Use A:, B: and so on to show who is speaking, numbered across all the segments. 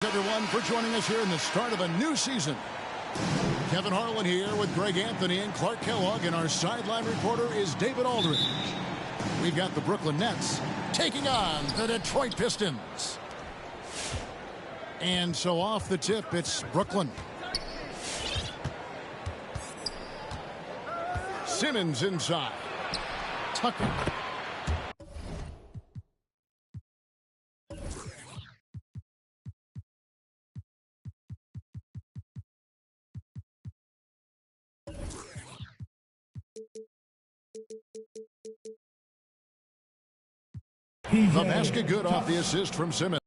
A: Everyone for joining us here in the start of a new season. Kevin Harlan here with Greg Anthony and Clark Kellogg, and our sideline reporter is David Aldridge. We've got the Brooklyn Nets taking on the Detroit Pistons. And so off the tip, it's Brooklyn. Simmons inside. Tucker. The basket good off the assist from Simmons.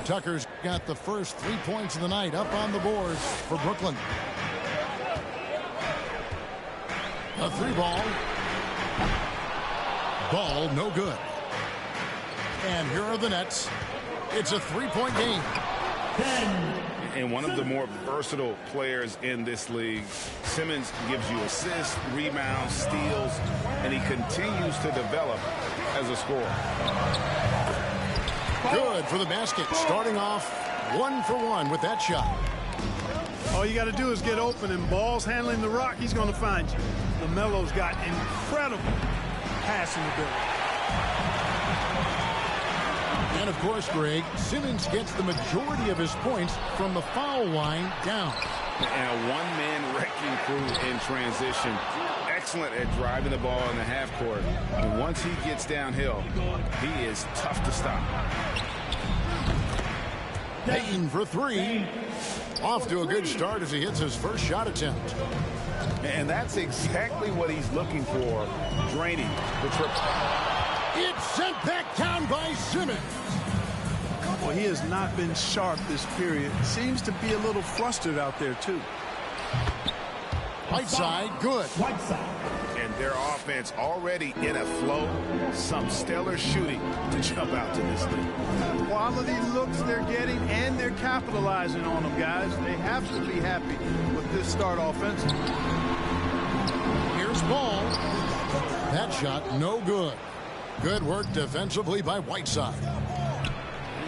A: Tucker's got the first 3 points of the night up on the boards for Brooklyn. A three ball. Ball no good. And here are the Nets. It's a three-point game.
B: And one of the more versatile players in this league. Simmons gives you assists, rebounds, steals, and he continues to develop as a scorer.
A: Good for the basket. Starting off 1 for 1 with that shot.
C: All you got to do is get open, and Ball's handling the rock. He's going to find you. LaMelo's got incredible passing ability.
A: And of course, Greg, Simmons gets the majority of his points from the foul line down.
B: And a one-man wrecking crew in transition. Excellent at driving the ball in the half court. And once he gets downhill, he is tough to stop.
A: Payton for three. Off to a good start as he hits his first shot attempt.
B: And that's exactly what he's looking for. Draining the triple.
A: It's sent back down by Simmons.
C: Well, he has not been sharp this period. Seems to be a little flustered out there, too.
A: Whiteside, good.
B: And their offense already in a flow. Some stellar shooting to jump out to this league.
C: Quality looks they're getting, and they're capitalizing on them, guys. They have to be happy with this start offensively.
A: Here's Ball. That shot, no good. Good work defensively by Whiteside.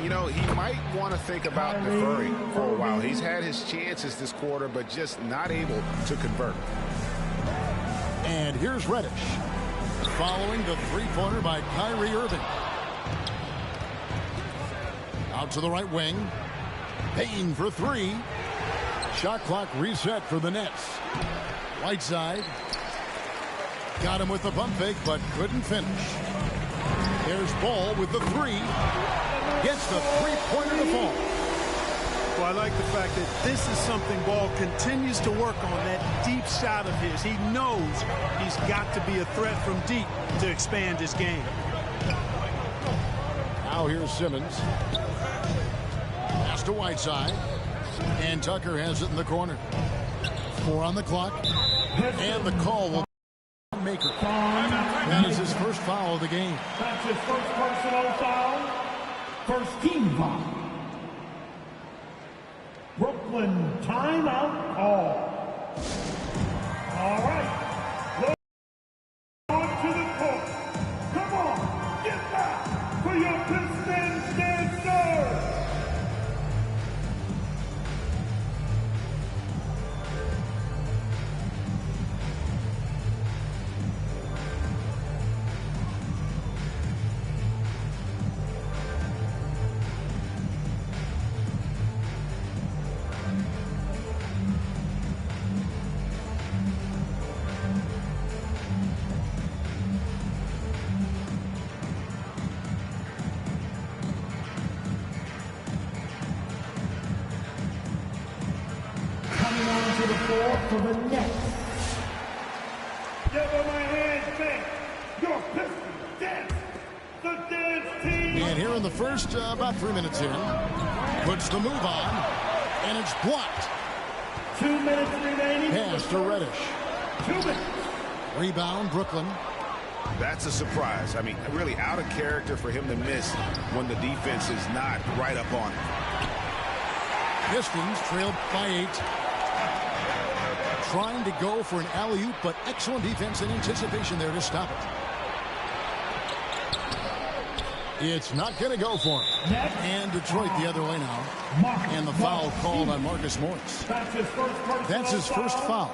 B: You know, he might want to think about deferring for a while. He's had his chances this quarter, but just not able to convert.
A: And here's Reddish. Following the three-pointer by Kyrie Irving. Out to the right wing. Payton for three. Shot clock reset for the Nets. Whiteside. Got him with the pump fake, but couldn't finish. There's Ball with the three. Gets the three-pointer to fall.
C: Well, I like the fact that this is something Ball continues to work on, that deep shot of his. He knows he's got to be a threat from deep to expand his game.
A: Now here's Simmons. Pass to Whiteside. And Tucker has it in the corner. 4 on the clock. And the call will be Maker. That is his first foul of the game.
D: That's his first personal foul. First team foul. Brooklyn timeout call. All right. On to the court. Come on, get back for your Pistons dancers. To the floor for the Nets. Give them a hand shake. Your Pistons dance. The dance team.
A: And here in the first, about 3 minutes in, puts the move on, and it's blocked.
D: 2 minutes remaining.
A: Pass to Reddish.
D: 2 minutes.
A: Rebound, Brooklyn.
B: That's a surprise. I mean, really out of character for him to miss when the defense is not right up on it.
A: Pistons trailed by 8. Trying to go for an alley-oop, but excellent defense and anticipation there to stop it. It's not going to go for him. And Detroit the other way now. And the foul called on Marcus Morris. That's his first foul.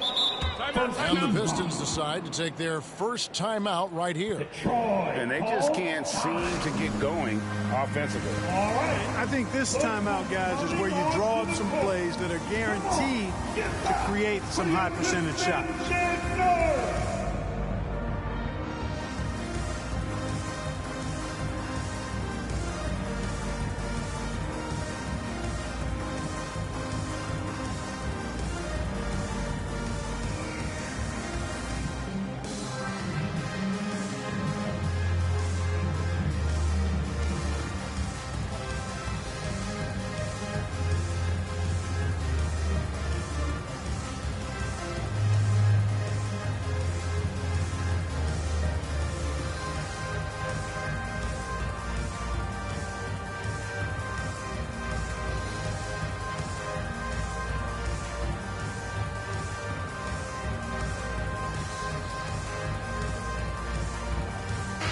A: And the Pistons decide to take their first timeout right here.
B: And they just can't seem to get going offensively.
C: I think this timeout, guys, is where you draw up some plays that are guaranteed to create some high percentage shots.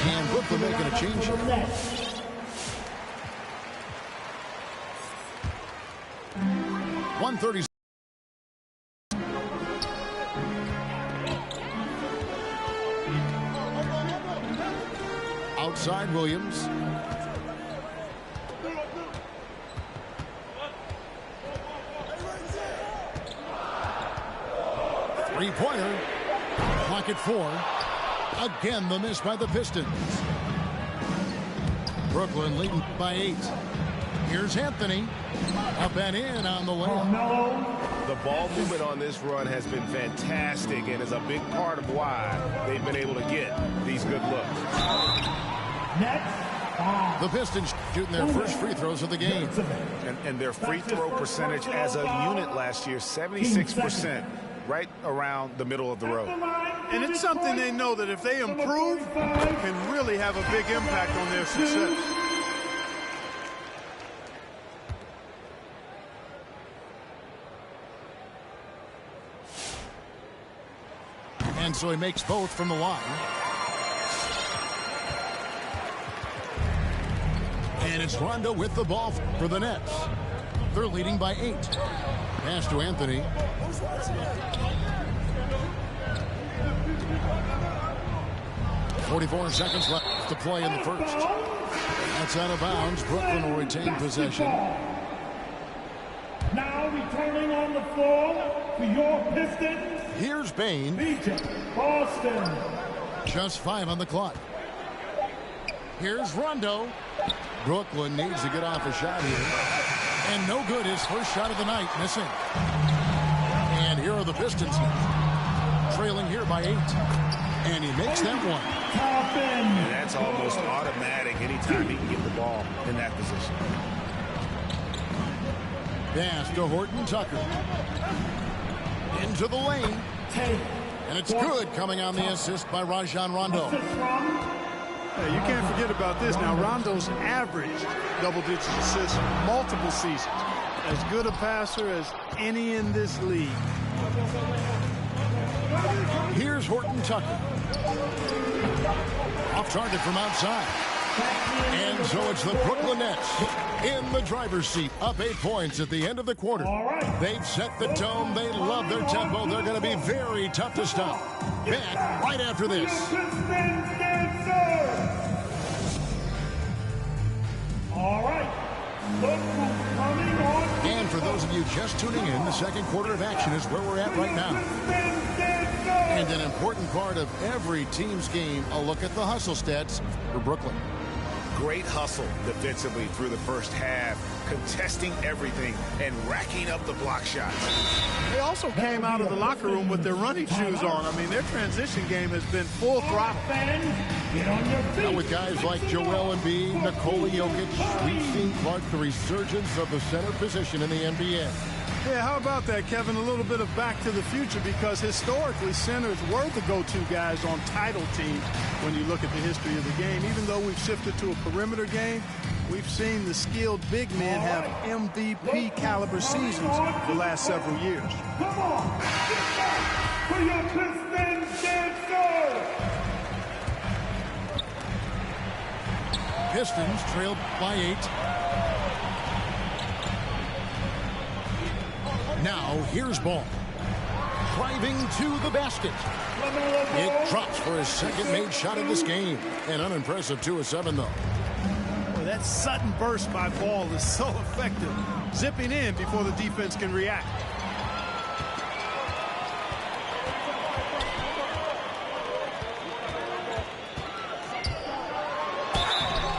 A: And Brooklyn making a change here. 1:30. Outside Williams. Three-pointer. Pocket 4. Again, the miss by the Pistons. Brooklyn leading by 8. Here's Anthony. Up and in on the layup.
B: The ball movement on this run has been fantastic and is a big part of why they've been able to get these good looks.
A: The Pistons shooting their first free throws of the game.
B: And their free throw percentage as a unit last year, 76%, right around the middle of the road.
C: And it's something they know that if they improve, can really have a big impact on their success.
A: And so he makes both from the line. And it's Rondo with the ball for the Nets. They're leading by 8. Pass to Anthony. .44 seconds left to play in the first. That's out of bounds. Brooklyn will retain possession.
D: Now returning on the floor for your Pistons.
A: Here's Bain.
D: Boston.
A: Just 5 on the clock. Here's Rondo. Brooklyn needs to get off a shot here. And no good. His first shot of the night missing. And here are the Pistons trailing here by 8. And he makes that one.
B: And that's almost automatic anytime he can get the ball in that position.
A: Pass to Horton Tucker. Into the lane. And it's good, coming on the assist by Rajon Rondo.
C: Hey, you can't forget about this. Now, Rondo's averaged double-digit assists multiple seasons. As good a passer as any in this league.
A: Here's Horton Tucker. Off target from outside. And so it's the Brooklyn Nets in the driver's seat, up 8 points at the end of the quarter. They've set the tone. They love their tempo. They're going to be very tough to stop. Back right after this.
D: All right.
A: And for those of you just tuning in, the second quarter of action is where we're at right now. And an important part of every team's game, a look at the hustle stats for Brooklyn.
B: Great hustle defensively through the first half, contesting everything and racking up the block shots.
C: They also came out of the locker room with their running shoes on. I mean, their transition game has been full throttle.
A: Now with guys like Joel Embiid, Nikola Jokic, we've seen, Clark, the resurgence of the center position in the NBA.
C: Yeah, how about that, Kevin? A little bit of back to the future, because historically centers were the go-to guys on title teams when you look at the history of the game. Even though we've shifted to a perimeter game, we've seen the skilled big men have MVP caliber seasons the last several years.
D: Come on, get back for your Pistons dancer!
A: Pistons trailed by 8. Now here's Ball. Driving to the basket. It drops for his second made shot of this game. An unimpressive 2 of 7, though.
C: Boy, that sudden burst by Ball is so effective. Zipping in before the defense can react.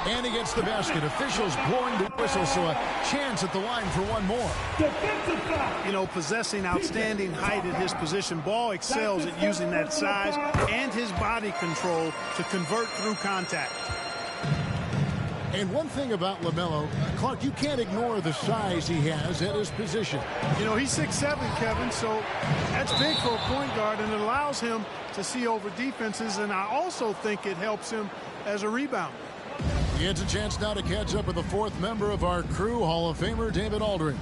A: And he gets the basket. Officials blowing the whistle, so a chance at the line for one more.
D: Defensive foul!
C: You know, possessing outstanding height at his position, Ball excels at using that size and his body control to convert through contact.
A: And one thing about LaMelo, Clark, you can't ignore the size he has at his position.
C: You know, he's 6'7", Kevin, so that's big for a point guard, and it allows him to see over defenses, and I also think it helps him as a rebounder.
A: He gets a chance now to catch up with the 4th member of our crew, Hall of Famer David Aldridge.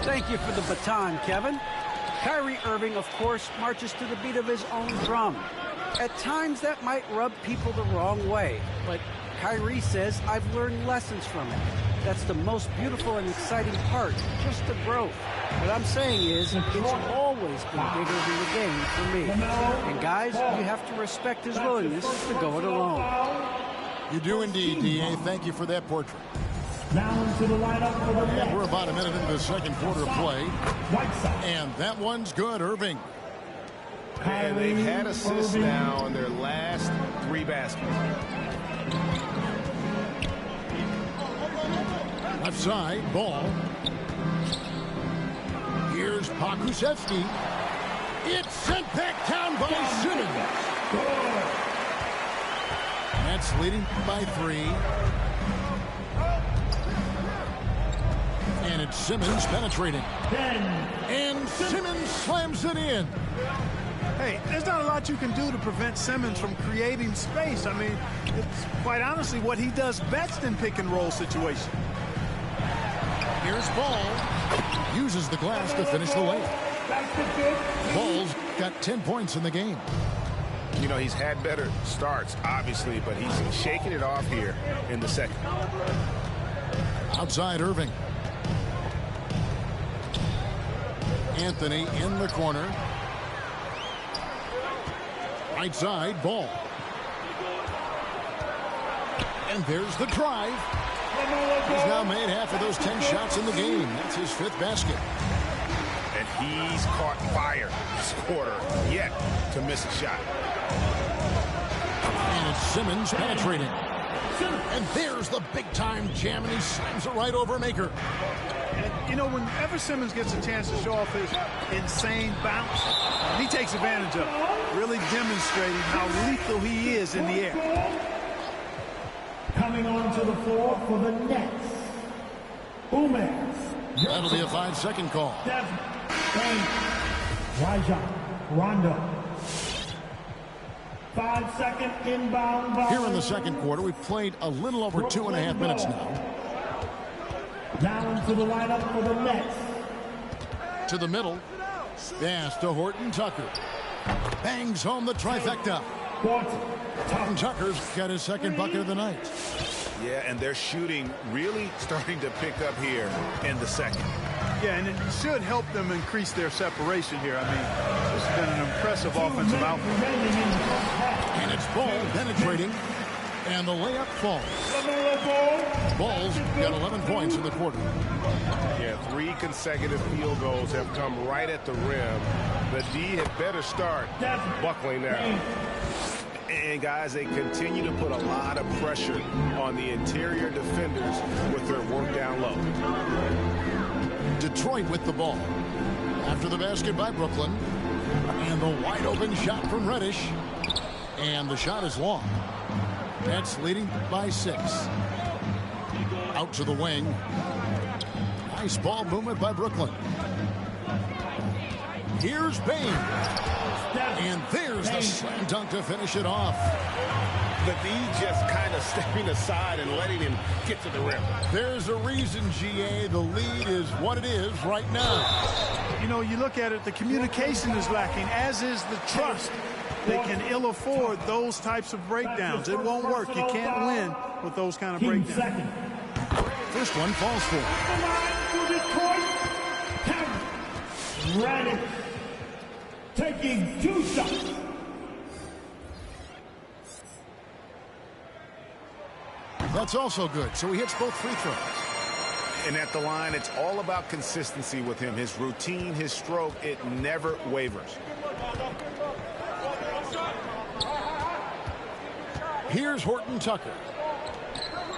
E: Thank you for the baton, Kevin. Kyrie Irving, of course, marches to the beat of his own drum. At times, that might rub people the wrong way, but Kyrie says, I've learned lessons from it. That's the most beautiful and exciting part, just the growth. What I'm saying is, it's always been bigger than the game for me. And guys, you have to respect his willingness to go it alone.
A: You do indeed, D.A. Thank you for that portrait.
D: Down to the lineup for the
A: And we're about a minute into the second quarter of play. And that one's good, Irving.
B: And they've had assists now on their last 3 baskets.
A: Left side, Ball. Here's Pokusevski. It's sent back down by Simmons. Nets leading by 3. And it's Simmons penetrating. And Simmons slams it in.
C: Hey, there's not a lot you can do to prevent Simmons from creating space. I mean, it's quite honestly what he does best in pick-and-roll situations.
A: Here's Ball. Uses the glass to finish the layup. Ball's got 10 points in the game.
B: You know, he's had better starts, obviously, but he's shaking it off here in the second.
A: Outside Irving. Anthony in the corner. Right side, Ball. And there's the drive. He's now made half of those 10 shots in the game. That's his 5th basket.
B: And he's caught fire this quarter, yet to miss a shot.
A: And it's Simmons penetrating. And there's the big-time jam, and he slams it right over Maker.
C: And, you know, whenever Simmons gets a chance to show off his insane bounce, he takes advantage of it, really demonstrating how lethal he is in the air.
D: Coming onto the floor for the Nets. Umez.
A: That'll be a 5-second call.
D: Devin. Rajon Rondo. 5-second inbound.
A: Here in the second quarter, we've played a little over 2.5 minutes now.
D: Down to the lineup for the Nets.
A: To the middle. Pass to Horton Tucker. Bangs home the trifecta. Horton Tucker's got his second bucket of the night.
B: Yeah, and their shooting really starting to pick up here in the second.
C: Yeah, and it should help them increase their separation here. I mean, this has been an impressive offensive output.
A: And it's Ball penetrating. And the layup falls. Ball's got 11 points in the quarter.
B: Yeah, 3 consecutive field goals have come right at the rim. The D had better start buckling now. And, guys, they continue to put a lot of pressure on the interior defenders with their work down low.
A: Detroit with the ball. After the basket by Brooklyn. And the wide open shot from Reddish. And the shot is long. Nets leading by 6. Out to the wing. Nice ball movement by Brooklyn. Here's Bain. And there's the slam dunk to finish it off.
B: The D just kind of stepping aside and letting him get to the rim.
A: There's a reason, GA, the lead is what it is right now.
C: You know, you look at it, the communication is lacking, as is the trust. They can ill afford those types of breakdowns. It won't work. You can't win with those kind of breakdowns.
A: First one falls for.
D: Ready. Taking 2 shots.
A: That's also good, so he hits both free throws.
B: And at the line, it's all about consistency with him. His routine, his stroke, it never wavers.
A: Here's Horton Tucker.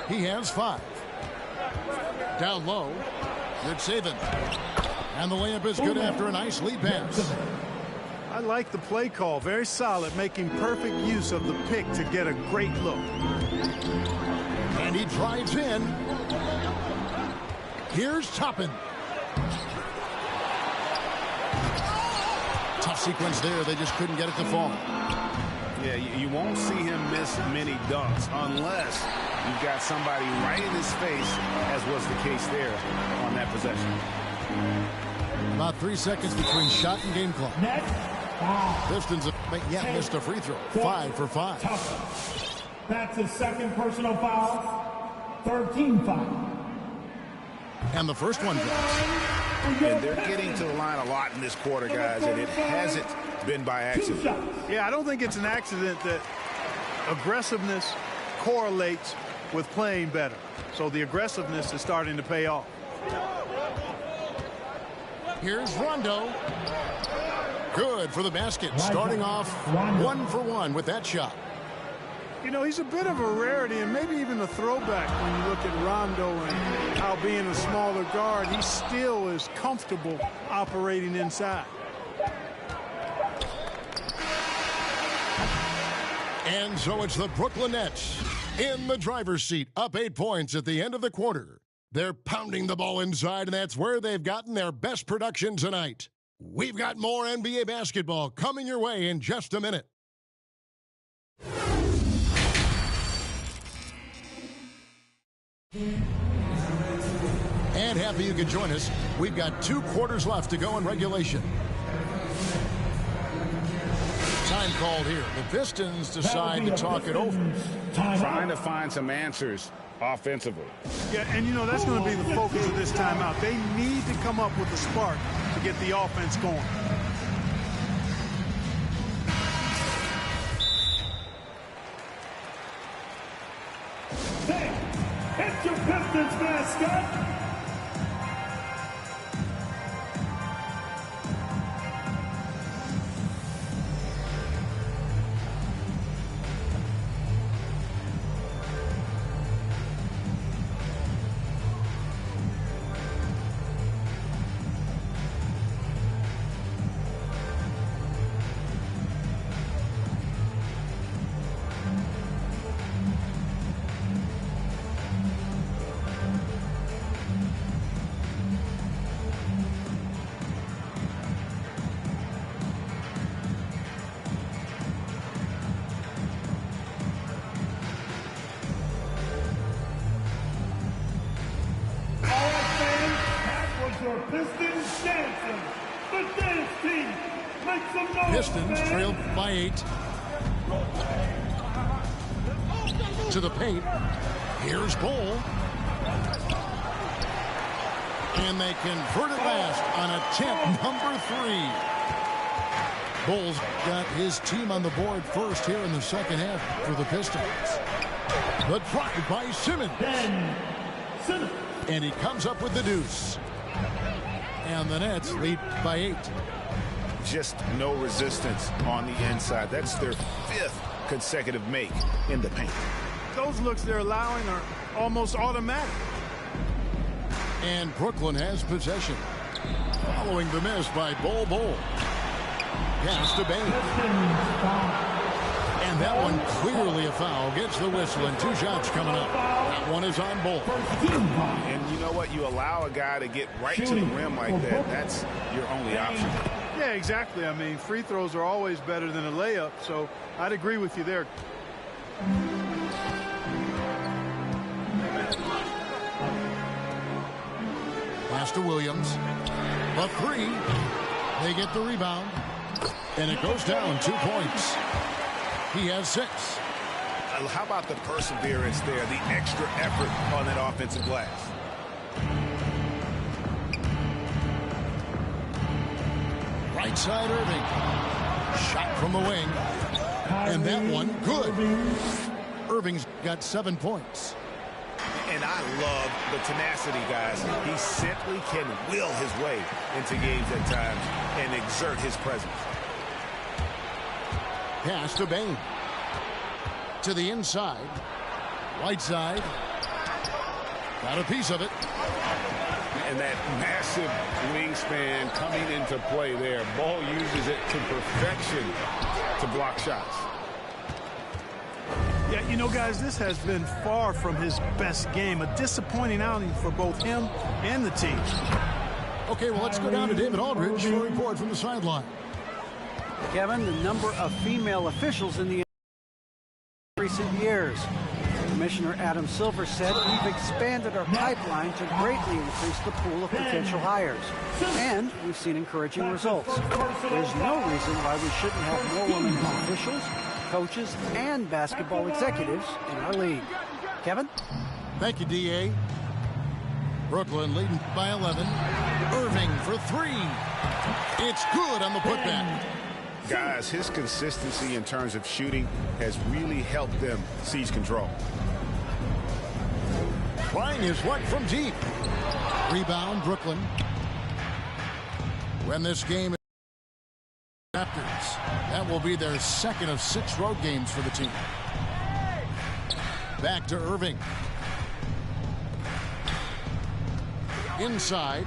A: He has 5. Down low. Good saving. And the layup is good after a nice lead pass.
C: I like the play call. Very solid, making perfect use of the pick to get a great look.
A: And he drives in. Here's Toppin. Tough sequence there. They just couldn't get it to fall.
B: Yeah, you won't see him miss many dunks unless you've got somebody right in his face, as was the case there on that possession.
A: About 3 seconds between shot and game clock. Pistons have missed a free throw. 5 for 5.
D: That's his second personal foul. 13 foul.
A: And the first one drops.
B: And they're getting to the line a lot in this quarter, guys, and it hasn't been by accident.
C: Yeah, I don't think it's an accident that aggressiveness correlates with playing better. So the aggressiveness is starting to pay off.
A: Here's Rondo. Good for the basket. Starting off 1 for 1 with that shot.
C: You know, he's a bit of a rarity and maybe even a throwback when you look at Rondo and how being a smaller guard, he still is comfortable operating inside.
A: And so it's the Brooklyn Nets in the driver's seat, up 8 points at the end of the quarter. They're pounding the ball inside, and that's where they've gotten their best production tonight. We've got more NBA basketball coming your way in just a minute. And happy you could join us. We've got 2 quarters left to go in regulation. Time called here. The Pistons decide to talk it over.
B: Trying to find some answers offensively.
C: Yeah, and you know, that's going to be the focus of this timeout. They need to come up with a spark to get the offense going.
D: Hey, it's your Pistons mascot. Pistons dancing. The dance team. Make some noise.
A: Pistons trailed by 8. To the paint. Here's Bull. And they convert it last on attempt number 3. Bull's got his team on the board first here in the second half for the Pistons. The drive by Simmons. And he comes up with the deuce. And the Nets lead by 8.
B: Just no resistance on the inside. That's their 5th consecutive make in the paint.
C: Those looks they're allowing are almost automatic.
A: And Brooklyn has possession. Following the miss by Bol. Pass to Bain. And that one clearly a foul. Gets the whistle and 2 shots coming up. That one is on board.
B: And you know what? You allow a guy to get right to the rim like that. That's your only option.
C: Yeah, exactly. I mean, free throws are always better than a layup, so I'd agree with you there.
A: Pass to Williams. The 3. They get the rebound. And it goes down 2 points. He has 6.
B: How about the perseverance there, the extra effort on that offensive glass?
A: Right side Irving. Shot from the wing. And that one good. Irving's got 7 points.
B: And I love the tenacity, guys. He simply can will his way into games at times and exert his presence.
A: Pass to Bain. To the inside. Right side. Got a piece of it.
B: And that massive wingspan coming into play there. Ball uses it to perfection to block shots.
C: Yeah, you know, guys, this has been far from his best game. A disappointing outing for both him and the team.
A: Okay, well, let's go down to David Aldridge for a report from the sideline.
E: Kevin, the number of female officials in the recent years. Commissioner Adam Silver said we've expanded our pipeline to greatly increase the pool of potential hires. And we've seen encouraging results. There's no reason why we shouldn't have more women as officials, coaches, and basketball executives in our league. Kevin?
A: Thank you, D.A. Brooklyn leading by 11. Irving for 3. It's good on the putback.
B: Guys, his consistency in terms of shooting has really helped them seize control.
A: Trying his luck from deep. Rebound, Brooklyn. When this game is Raptors, that will be their second of 6 road games for the team. Back to Irving. Inside.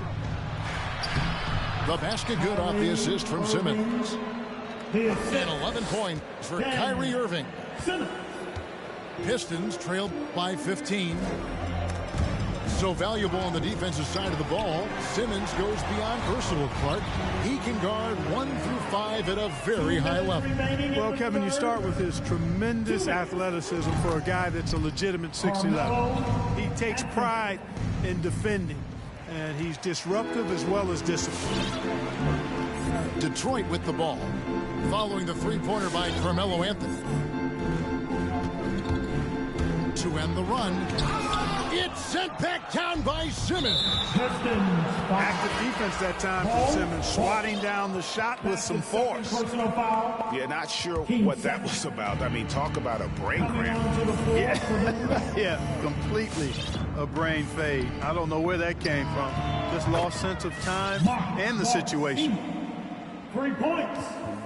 A: The basket good off the assist from Simmons. And 11 points for Kyrie Irving. Pistons trailed by 15. So valuable on the defensive side of the ball, Simmons goes beyond personal, Clark. He can guard 1 through 5 at a very high level.
C: Well, Kevin, you start with his tremendous athleticism for a guy that's a legitimate 6'11". He takes pride in defending, and he's disruptive as well as disciplined.
A: Detroit with the ball, following the three-pointer by Carmelo Anthony. To end the run, it's sent back down by Simmons.
C: Active defense that time from Simmons, swatting down the shot with some force.
B: Yeah, not sure what that was about. I mean, talk about a brain cramp.
C: Yeah, completely a brain fade. I don't know where that came from. Just lost sense of time and the situation.
D: 3 points.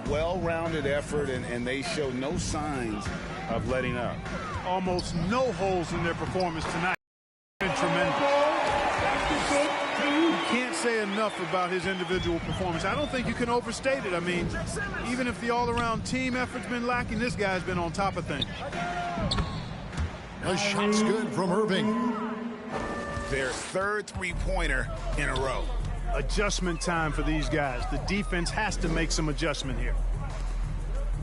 B: Well-rounded effort, and they show no signs of letting up.
C: Almost no holes in their performance tonight. Been tremendous. You can't say enough about his individual performance. I don't think you can overstate it. I mean, even if the all-around team effort's been lacking, this guy's been on top of things.
A: The shot's good from Irving.
B: Their third three-pointer in a row.
C: Adjustment time for these guys. The defense has to make some adjustment here.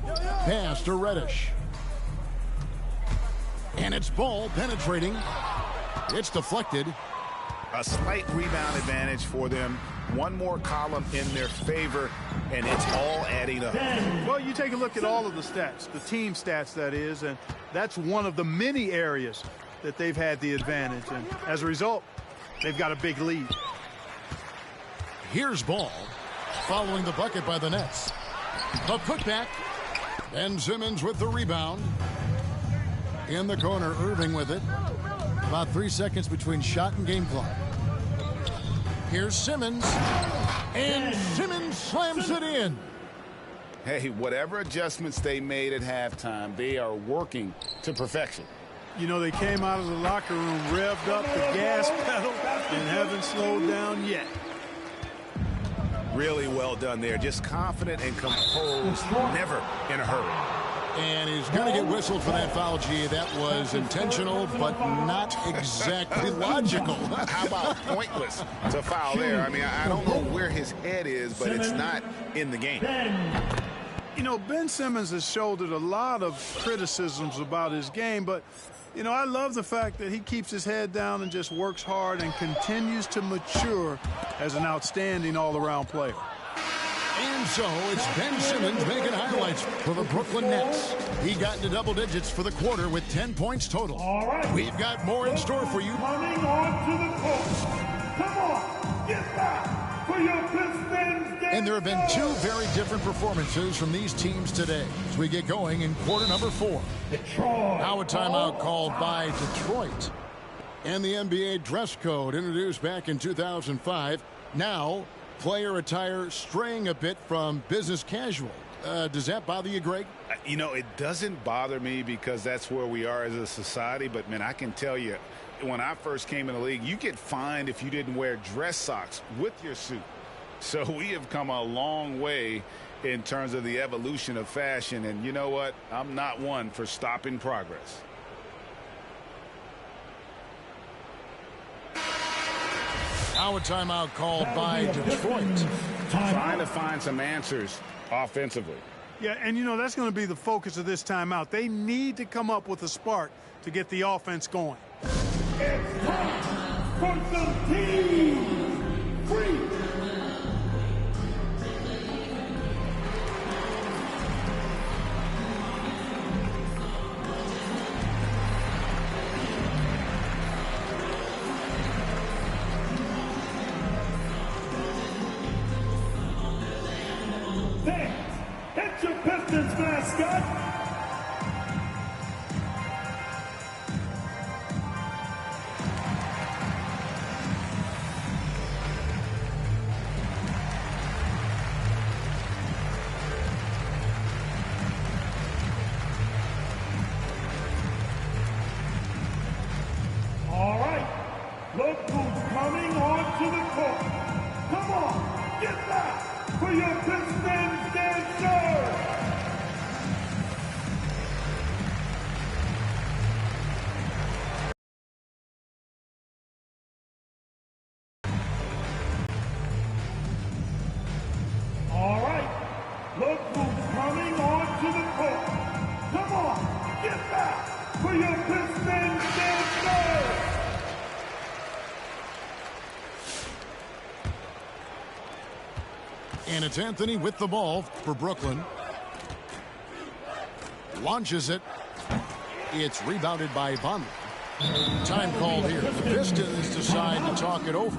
A: Pass to Reddish. And it's ball penetrating. It's deflected.
B: A slight rebound advantage for them. One more column in their favor, and it's all adding up.
C: Well, you take a look at all of the stats, the team stats, that is, and that's one of the many areas that they've had the advantage. And as a result, they've got a big lead.
A: Here's ball. Following the bucket by the Nets. The putback. Ben Simmons with the rebound. In the corner, Irving with it. About 3 seconds between shot and game clock. Here's Simmons. And Simmons slams it in.
B: Hey, whatever adjustments they made at halftime, they are working to perfection.
C: You know, they came out of the locker room, revved up the gas pedal, and haven't slowed down yet.
B: Really well done there. Just confident and composed, never in a hurry.
A: And he's going to get whistled for that foul, G. That was intentional, but not exactly logical.
B: How about pointless to foul there? I mean, I don't know where his head is, but it's not in the game.
C: You know, Ben Simmons has shouldered a lot of criticisms about his game, but, you know, I love the fact that he keeps his head down and just works hard and continues to mature as an outstanding all-around player.
A: And so it's Ben Simmons making highlights for the Brooklyn Nets. He got into double digits for the quarter with 10 points total.
D: All right.
A: We've got more in store for you.
D: Coming on to the court. Come on, get back for your Pistons.
A: And there have been two very different performances from these teams today as we get going in quarter number 4.
D: Detroit.
A: Now a timeout called by Detroit. And the NBA dress code introduced back in 2005. Now player attire straying a bit from business casual. Does that bother you, Greg?
B: You know, it doesn't bother me because that's where we are as a society. But, man, I can tell you, when I first came in the league, you get fined if you didn't wear dress socks with your suit. So we have come a long way in terms of the evolution of fashion. And you know what? I'm not one for stopping progress.
A: Now a timeout called by Detroit.
B: Trying to find some answers offensively.
C: Yeah, and, you know, that's going to be the focus of this timeout. They need to come up with a spark to get the offense going.
D: It's time for some team free. It's your Pistons mascot. All right, look who's coming on to the court. Come on, get back for your Pistons dancer. All right, look who's coming on to the court. Come on, get back for your Pistons dancer.
A: And it's Anthony with the ball for Brooklyn. Launches it. It's rebounded by Vonleh. Time called here. The Pistons decide to talk it over.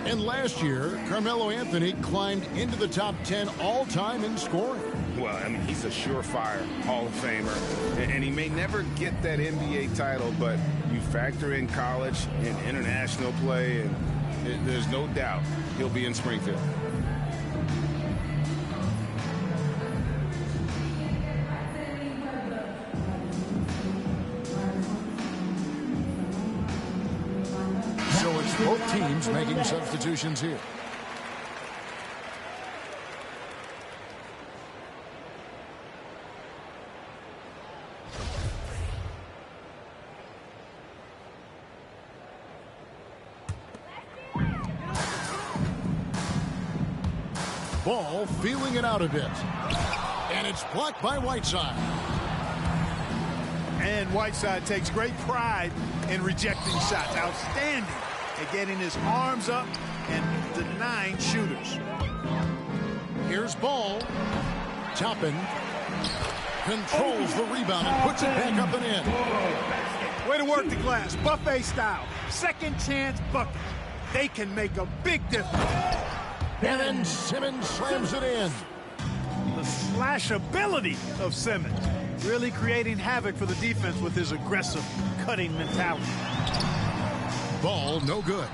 A: And last year, Carmelo Anthony climbed into the top 10 all-time in scoring.
B: Well, I mean, he's a surefire Hall of Famer, and he may never get that NBA title, but you factor in college and international play, and there's no doubt he'll be in Springfield.
A: So it's both teams making substitutions here. Ball feeling it out a bit. And it's blocked by Whiteside.
C: And Whiteside takes great pride in rejecting shots. Outstanding at getting his arms up and denying shooters.
A: Here's Ball. Toppin controls the rebound and puts it back up and in.
C: Way to work the glass. Buffet style. Second chance bucket. They can make a big difference.
A: And then Simmons slams it in.
C: The slash ability of Simmons. Really creating havoc for the defense with his aggressive, cutting mentality.
A: Ball no good.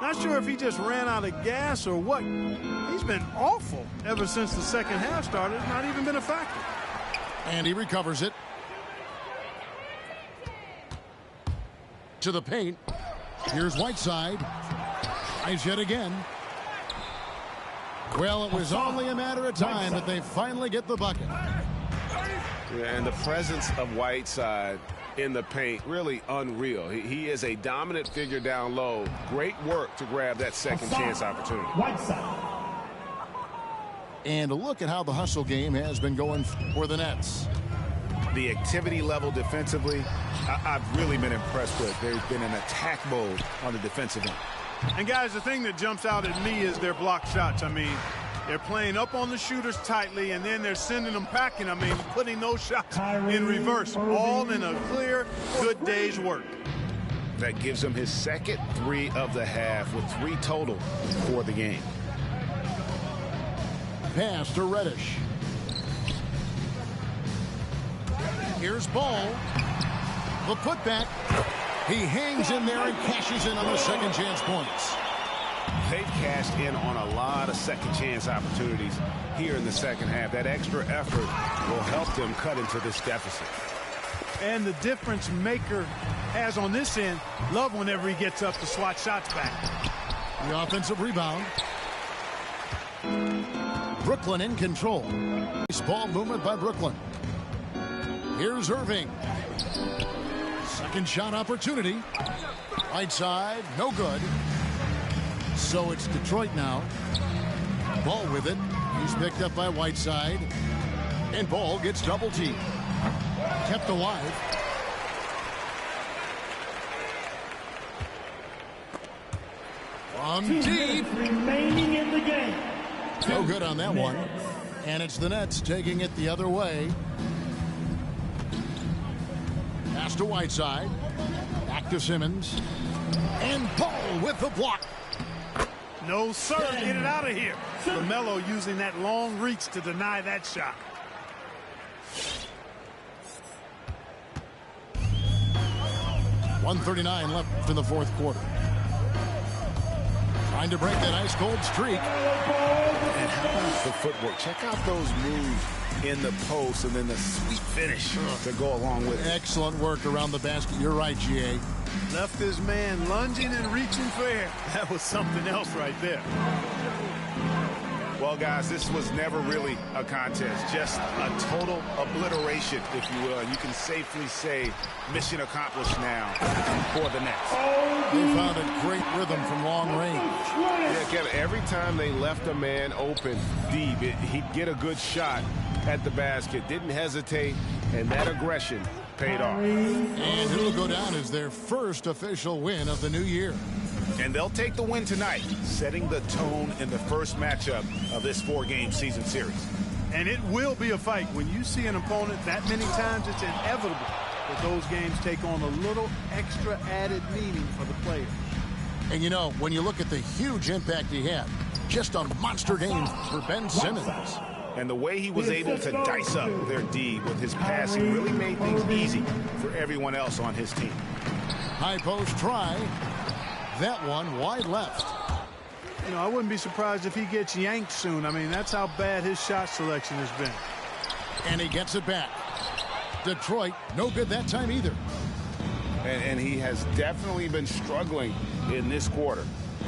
C: Not sure if he just ran out of gas or what. He's been awful ever since the second half started. Not even been a factor.
A: And he recovers it. To the paint. Here's Whiteside. Tries yet again. Well, it was only a matter of time that they finally get the bucket.
B: Yeah, and the presence of Whiteside in the paint, really unreal. He is a dominant figure down low. Great work to grab that second chance opportunity.
D: Whiteside.
A: And a look at how the hustle game has been going for the Nets.
B: The activity level defensively, I've really been impressed with. There's been an attack mode on the defensive end.
C: And, guys, the thing that jumps out at me is their block shots. I mean, they're playing up on the shooters tightly, and then they're sending them packing. I mean, putting those shots in reverse, all in a clear, good day's work.
B: That gives him his second 3 of the half with 3 total for the game.
A: Pass to Reddish. Here's Ball. The putback. He hangs in there and cashes in on the second chance points.
B: They've cashed in on a lot of second chance opportunities here in the second half. That extra effort will help them cut into this deficit.
C: And the difference maker has on this end, love whenever he gets up to swat shots back.
A: The offensive rebound. Brooklyn in control. Nice ball movement by Brooklyn. Here's Irving. Second shot opportunity. Right side, no good. So it's Detroit now. Ball with it. He's picked up by Whiteside. And Ball gets double teamed. Kept alive. From
D: 2
A: deep.
D: minutes remaining in the game.
A: No good on that one. And it's the Nets taking it the other way. Pass to Whiteside. Back to Simmons. And Ball with the block.
C: No, sir. Get it out of here. LaMelo using that long reach to deny that shot.
A: .139 left in the fourth quarter. Trying to break that ice-cold streak.
B: And how about the footwork? Check out those moves in the post and then the sweet finish to go along with it.
A: Excellent work around the basket. You're right, G.A.
C: Left his man lunging and reaching for air. That was something else right there.
B: Well, guys, this was never really a contest. Just a total obliteration, if you will. And you can safely say mission accomplished now for the Nets.
A: They found a great rhythm from long range.
B: Yeah, Kevin, every time they left a man open deep, he'd get a good shot at the basket. Didn't hesitate, and that aggression paid off.
A: And it'll go down as their first official win of the new year.
B: And they'll take the win tonight, setting the tone in the first matchup of this 4-game season series.
C: And it will be a fight. When you see an opponent that many times, it's inevitable that those games take on a little extra added meaning for the players.
A: And you know, when you look at the huge impact he had, just a monster game for Ben Simmons.
B: And the way he was able to dice up their D with his passing really made things easy for everyone else on his team.
A: High post try. That one wide left.
C: You know, I wouldn't be surprised if he gets yanked soon. I mean, that's how bad his shot selection has been.
A: And he gets it back. Detroit, no good that time either.
B: And he has definitely been struggling in this quarter.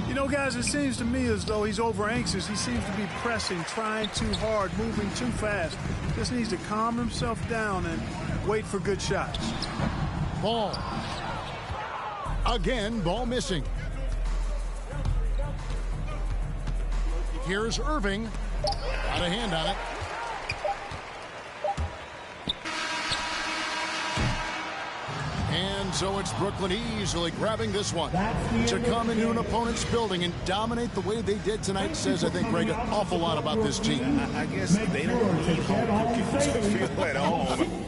C: You know, guys, it seems to me as though he's over anxious. He seems to be pressing, trying too hard, moving too fast. Just needs to calm himself down and wait for good shots.
A: Ball. Again, ball missing. Here's Irving. Got a hand on it. And so it's Brooklyn easily grabbing this one. To come into an opponent's building and dominate the way they did tonight says, I think, Greg, an awful lot about this team.
B: I guess they don't need home cooking to feel at home.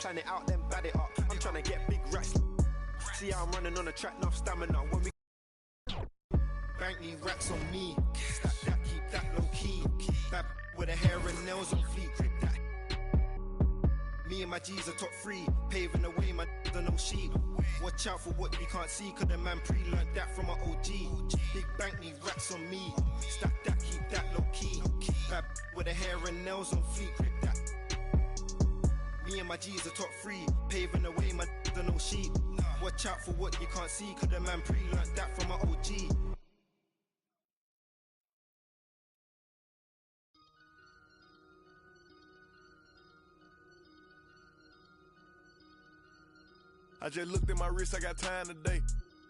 F: plan it out, then bad it up. I'm trying to get big racks. See how I'm running on the track, enough stamina. When we bank these racks on me, stack that, keep that low key. That with the hair and nails on fleek. That. Me and my G's are top 3, paving the way, my don't know sheep. Watch out for what you can't see, cause the man pre-learned that from an OG. Big bank these racks on me, stack that, keep that low key. That with the hair and nails on fleek. That. Me and my G's are top 3, paving the way, my don't know sheep. Watch out for what you can't see, cause the man pre-learned that from an OG.
G: I just looked at my wrist, I got time today.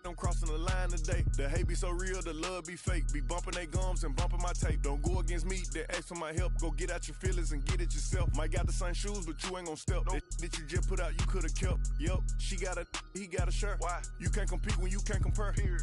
G: I'm crossing the line today. The hate be so real, the love be fake. Be bumping they gums and bumping my tape. Don't go against me, they ask for my help. Go get out your feelings and get it yourself. Might got the same shoes, but you ain't gon' step. That you just put out, you could've kept. Yup, she got a, he got a shirt. Why? You can't compete when you can't compare. Period.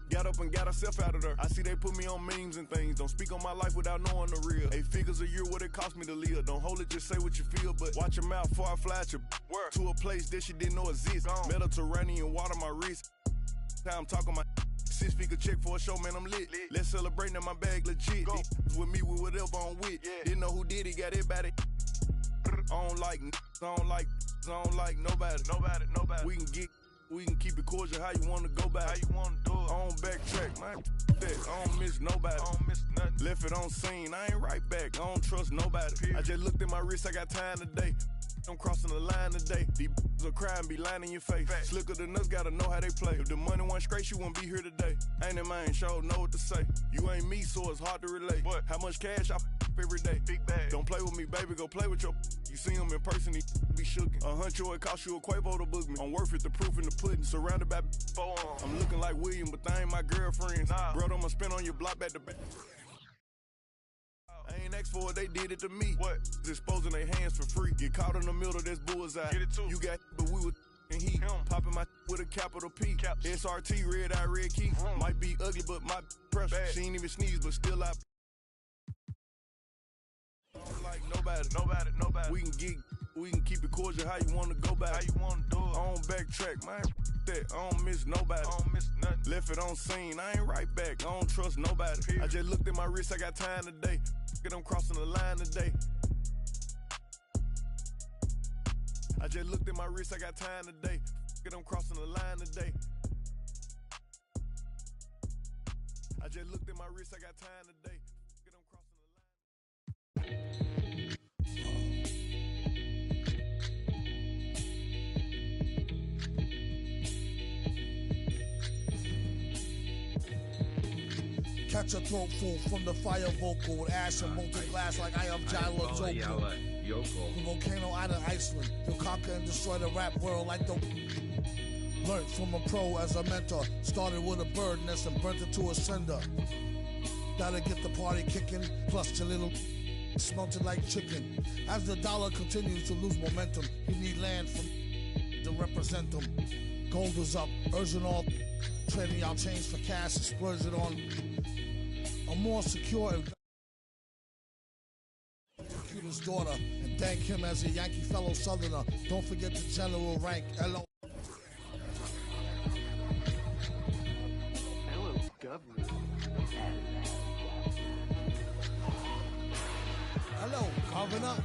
G: Got up and got herself out of there. I see they put me on memes and things. Don't speak on my life without knowing the real. 8 figures a year, what it cost me to live. Don't hold it, just say what you feel. But watch your mouth before I fly at your word. To a place that she didn't know exists. Mediterranean water my wrist. Time talking my 6-figure check for a show, man, I'm lit. Let's celebrate, now my bag legit. With me, with whatever I'm with. Didn't know who did it, got it about it. I don't like nobody. We can keep it cordial, how you wanna go back. How you wanna do it. I don't backtrack, man. I don't miss nobody. I don't miss nothing. Left it on scene, I ain't right back. I don't trust nobody. Period. I just looked at my wrist, I got time today. I'm crossing the line today. These will cry and be lying in your face. Facts. Slicker than us, gotta know how they play. If the money wasn't straight, you wouldn't be here today. Ain't it, man? Sure know what to say. You ain't me, so it's hard to relate. What? How much cash I every day? Big bag. Don't play with me, baby. Go play with your. You see him in person, he be shookin'. $100, it cost you a Quavo to book me. I'm worth it, the proof in the pudding. Surrounded by forearms. I'm looking like William, but they ain't my girlfriends. Nah. Bro, I'ma spin on your block back to back. I ain't asked for it, they did it to me. What? Exposing their hands for free. Get caught in the middle, that's bullseye. Get it too. You got, but we were and he popping my with a capital P. Caps. SRT, red eye, red key. Might be ugly, but my pressure. Bad. She ain't even sneeze, but still I don't like nobody. We can keep it cordial, how you wanna go back. How you wanna do it. I don't backtrack, man. That I don't miss nobody. I don't miss nothing. Left it on scene, I ain't right back. I don't trust nobody. Period. I just looked at my wrist, I got time today. I'm crossing the line today. I just looked at my wrist, I got time today. I'm crossing the line today. I just looked at my wrist, I got time today. I'm crossing the line.
H: Catch a throat full from the fire vocal with ash and molten glass like I am Jalo Joko. The volcano out of Iceland, he'll conquer and destroy the rap world like the. Learned from a pro as a mentor. Started with a bird nest and burnt it to a cinder. Gotta get the party kicking, plus your little smelted like chicken. As the dollar continues to lose momentum, you need land from to represent them. Gold is up, urging all trading y'all change for cash and splurge it on a more secure Cuba's daughter and thank him as a Yankee fellow Southerner. Don't forget the general rank. Hello,
E: Governor.
H: Hello, Governor.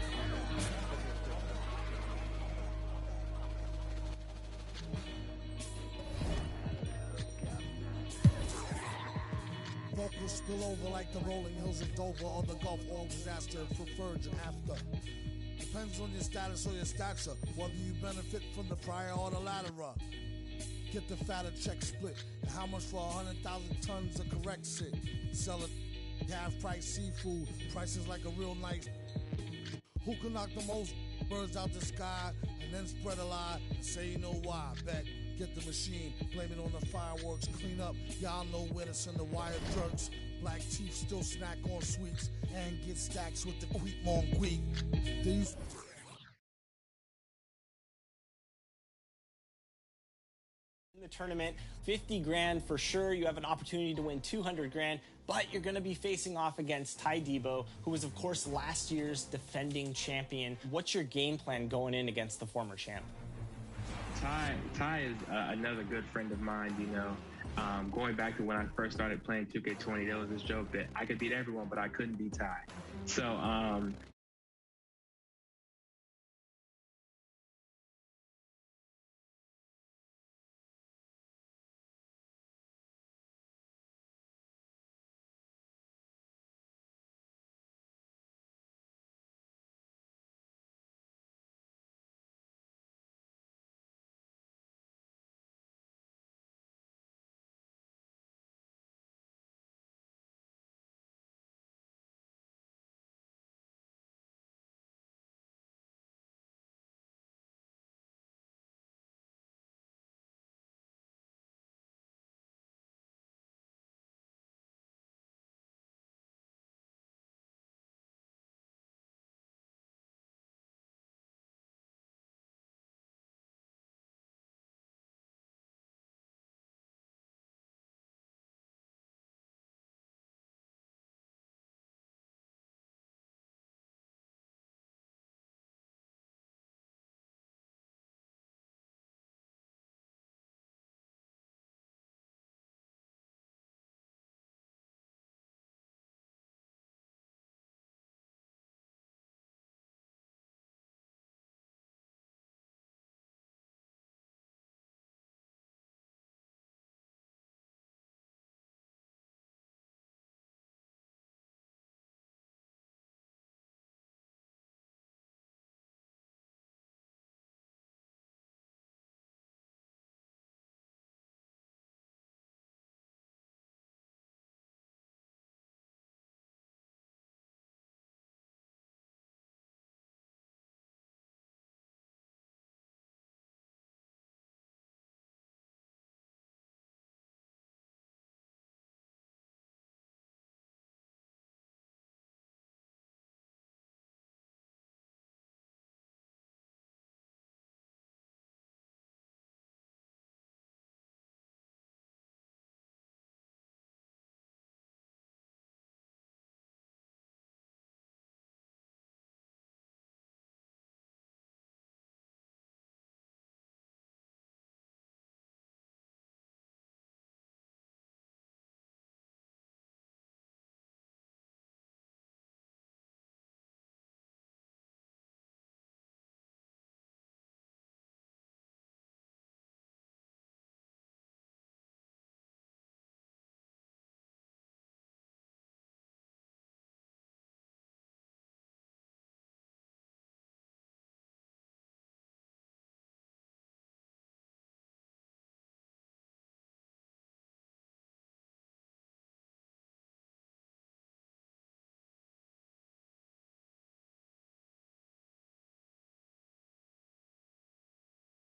H: Vocals spill over like the rolling hills of Dover or the Gulf, all disaster for virgin after. Depends on your status or your stature, whether you benefit from the prior or the latter. Get the fatter check split, and how much for 100,000 tons of correct shit? Sell it, half price seafood, prices like a real nice. Who can knock the most birds out the sky, and then spread a lie and say you know why? Bet. Get the machine, blame it on the fireworks, clean up. Y'all know where to send the wire jerks. Black teeth still snack on sweets and get stacks with the quick mon quick. They used
I: The tournament, 50 grand for sure. You have an opportunity to win 200 grand, but you're going to be facing off against Ty Debo, who was, of course, last year's defending champion. What's your game plan going in against the former champ?
J: Ty is another good friend of mine, you know. Going back to when I first started playing 2K20, there was this joke that I could beat everyone, but I couldn't beat Ty. So